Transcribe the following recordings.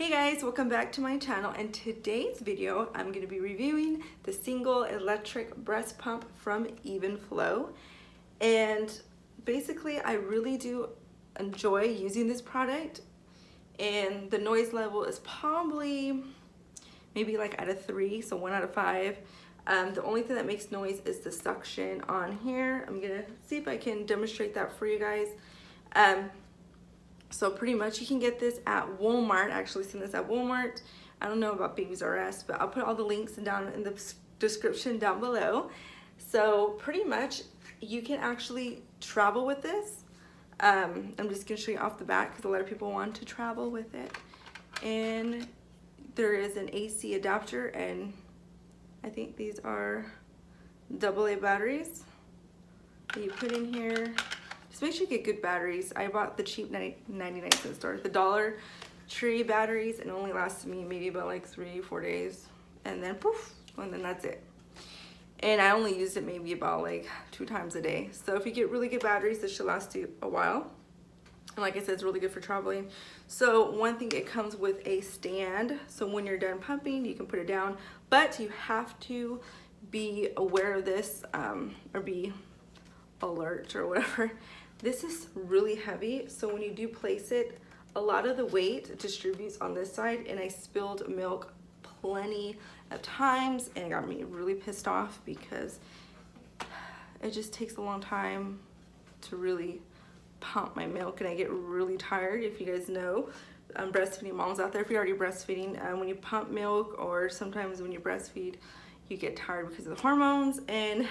Hey guys, welcome back to my channel. In today's video, I'm going to be reviewing the single electric breast pump from Evenflo. And basically, I really do enjoy using this product. And the noise level is probably maybe like out of 3, so 1 out of 5. The only thing that makes noise is the suction on here. I'm going to see if I can demonstrate that for you guys. So pretty much you can get this at Walmart. I actually seen this at Walmart. I don't know about Babies R Us, but I'll put all the links down in the description down below. So pretty much you can actually travel with this. I'm just gonna show you off the bat because a lot of people want to travel with it. And there is an AC adapter, and I think these are AA batteries that you put in here. Just make sure you get good batteries. I bought the cheap 99-cent store, the Dollar Tree batteries, and it only lasted me maybe about like 3-4 days, and then poof, and then that's it. And I only used it maybe about like 2 times a day. So if you get really good batteries, this should last you a while. And like I said, it's really good for traveling. So one thing, it comes with a stand. So when you're done pumping, you can put it down, but you have to be aware of this, or be alert or whatever. This is really heavy, so when you do place it, a lot of the weight distributes on this side, and I spilled milk plenty of times, and it got me really pissed off because it just takes a long time to really pump my milk, and I get really tired. If you guys know, breastfeeding moms out there, if you're already breastfeeding, when you pump milk, or sometimes when you breastfeed, you get tired because of the hormones. And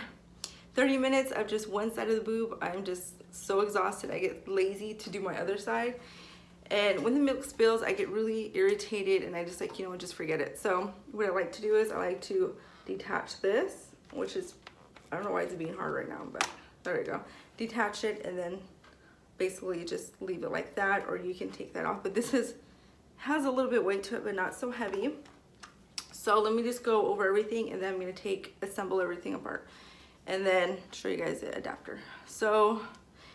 30 minutes of just one side of the boob, I'm just so exhausted. I get lazy to do my other side. And when the milk spills, I get really irritated, and I just like, you know what, just forget it. So what I like to do is I like to detach this, which is, I don't know why it's being hard right now, but there we go. Detach it, and then basically just leave it like that, or you can take that off. But this has a little bit weight to it, but not so heavy. So let me just go over everything, and then I'm gonna assemble everything apart, and then show you guys the adapter. So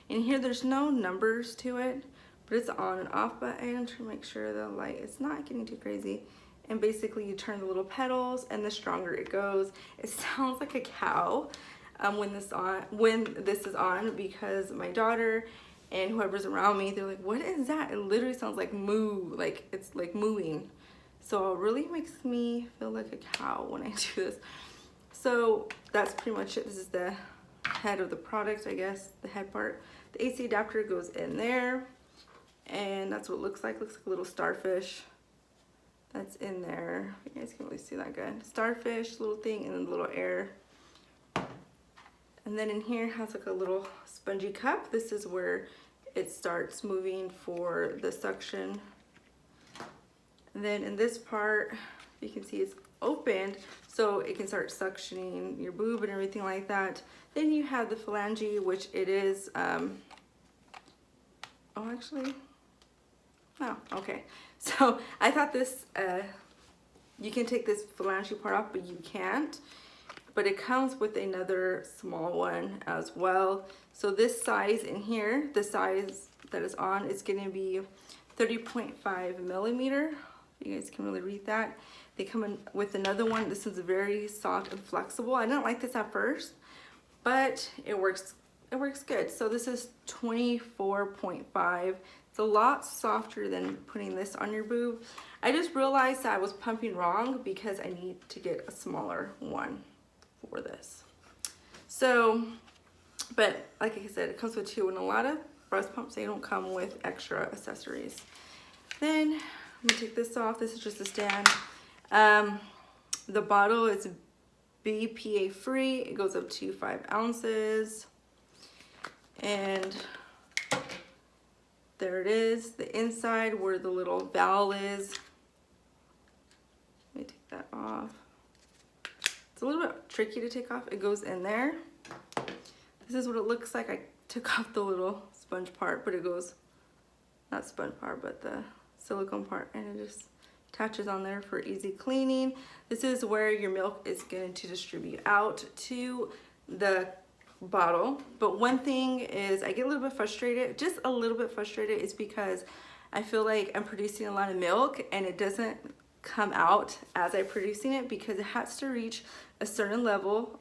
in here, there's no numbers to it, but it's on and off button to make sure the light is not getting too crazy. And basically you turn the little pedals, and the stronger it goes. It sounds like a cow when this is on, because my daughter and whoever's around me, they're like, what is that? It literally sounds like moo, like it's like mooing. So it really makes me feel like a cow when I do this. So that's pretty much it. This is the head of the product, I guess, the head part. The AC adapter goes in there, and that's what it looks like. Looks like a little starfish that's in there. You guys can't really see that good. Starfish, little thing, and then the little air. And then in here has like a little spongy cup. This is where it starts moving for the suction. And then in this part, you can see it's opened, so it can start suctioning your boob and everything like that. Then you have the phalange, which it is, oh, actually, oh, okay. So I thought this, you can take this phalange part off, but you can't. But it comes with another small one as well. So this size in here, the size that is on, is gonna be 30.5 millimeter. You guys can really read that. They come in with another one. This is very soft and flexible. I didn't like this at first, but it works good. So this is 24.5. It's a lot softer than putting this on your boob. I just realized that I was pumping wrong because I need to get a smaller one for this. So, but like I said, it comes with 2, and a lot of breast pumps, they don't come with extra accessories. Then I'm gonna take this off. This is just a stand. The bottle is BPA free. It goes up to 5 ounces. And there it is, the inside where the little valve is. Let me take that off. It's a little bit tricky to take off. It goes in there. This is what it looks like. I took off the little sponge part, but it goes, not sponge part, but the silicone part, and it just attaches on there for easy cleaning. This is where your milk is going to distribute out to the bottle. But one thing is, I get a little bit frustrated, just a little bit frustrated, is because I feel like I'm producing a lot of milk and it doesn't come out as I'm producing it because it has to reach a certain level.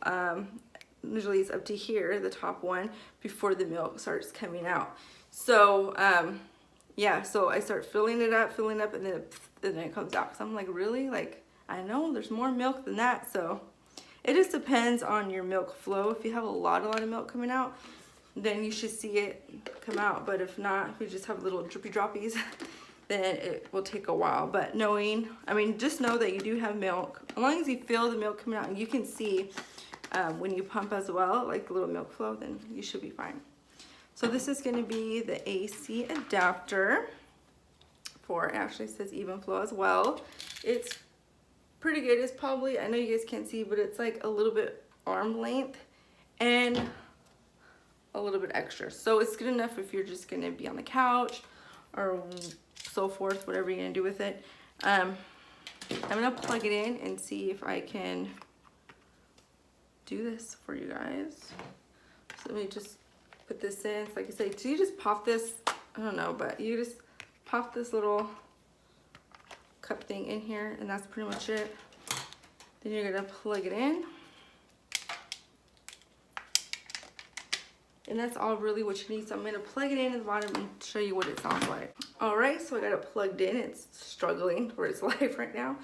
Usually it's up to here, the top one, before the milk starts coming out. So yeah, so I start filling it up, and then it comes out. So I'm like, really? Like, I know there's more milk than that. So it just depends on your milk flow. If you have a lot of milk coming out, then you should see it come out. But if not, if you just have little drippy droppies, then it will take a while. But just know that you do have milk. As long as you feel the milk coming out and you can see when you pump as well, like the little milk flow, then you should be fine. So this is going to be the AC adapter for, it actually says Evenflo as well. It's pretty good. It's probably, I know you guys can't see, but it's like a little bit arm length and a little bit extra. So it's good enough if you're just going to be on the couch or so forth, whatever you're going to do with it. I'm going to plug it in and see if I can do this for you guys. So let me just put this in. So like I say, so you just pop this, I don't know, but you just pop this little cup thing in here and that's pretty much it. Then you're gonna plug it in. And that's all really what you need. So I'm gonna plug it in at the bottom and show you what it sounds like. All right, so I got it plugged in. It's struggling for its life right now.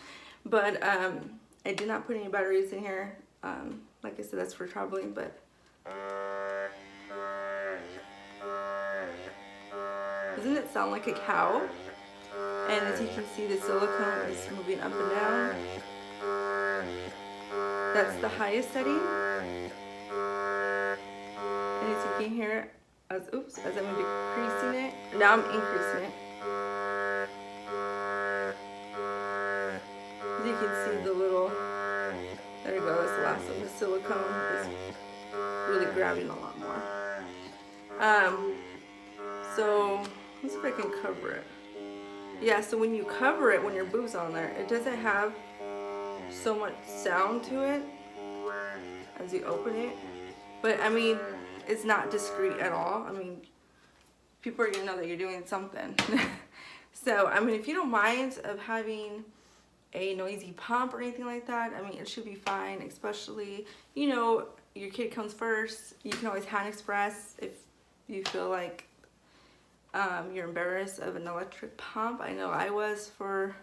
But I did not put any batteries in here. Like I said, that's for traveling, but doesn't it sound like a cow? And as you can see, the silicone is moving up and down. That's the highest setting. And as you can hear, as I'm decreasing it, now I'm increasing it. As you can see the little, there you go, that's the last one. The silicone is really grabbing a lot more. So let's see if I can cover it. Yeah, so when you cover it, when your boob's on there, it doesn't have so much sound to it as you open it. But I mean, it's not discreet at all. I mean, people are gonna know that you're doing something. So, I mean, if you don't mind of having a noisy pump or anything like that, I mean, it should be fine, especially, you know, your kid comes first. You can always hand express if you feel like you're embarrassed of an electric pump. I know I was for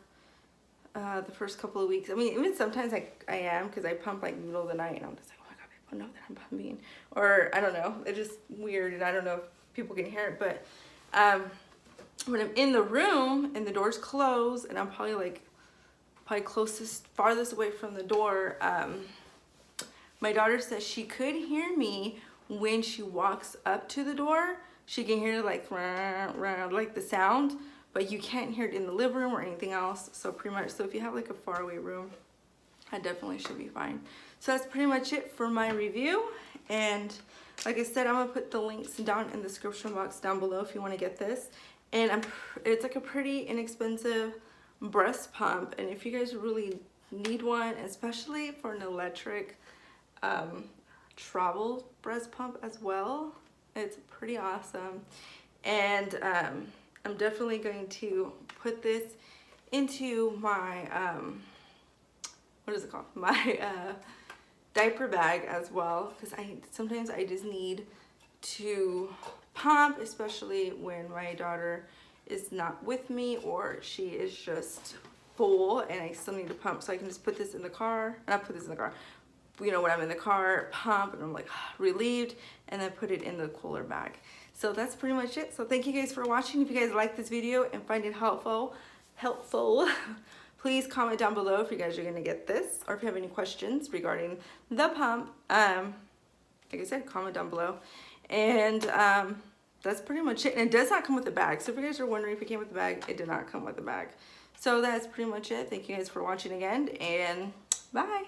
the first couple of weeks. I mean, even sometimes I am, because I pump like in the middle of the night and I'm just like, oh my god, people know that I'm pumping. Or I don't know, it's just weird and I don't know if people can hear it. But when I'm in the room and the door's closed and I'm probably farthest away from the door, my daughter says she could hear me when she walks up to the door. She can hear like the sound, but you can't hear it in the living room or anything else. So pretty much, so if you have like a faraway room, I definitely should be fine. So that's pretty much it for my review. And like I said, I'm gonna put the links down in the description box down below if you want to get this. And it's like a pretty inexpensive breast pump. And if you guys really need one, especially for an electric travel breast pump as well, it's pretty awesome. And I'm definitely going to put this into my what is it called, my diaper bag as well, because sometimes I just need to pump, especially when my daughter is not with me or she is just full and I still need to pump. So I can just put this in the car, not put this in the car, you know, when I'm in the car, pump, and I'm like relieved, and then put it in the cooler bag. So that's pretty much it. So thank you guys for watching. If you guys like this video and find it helpful, please comment down below if you guys are gonna get this, or if you have any questions regarding the pump. Like I said, comment down below. And that's pretty much it. And it does not come with a bag. So if you guys are wondering if it came with a bag, it did not come with a bag. So that's pretty much it. Thank you guys for watching again, and bye.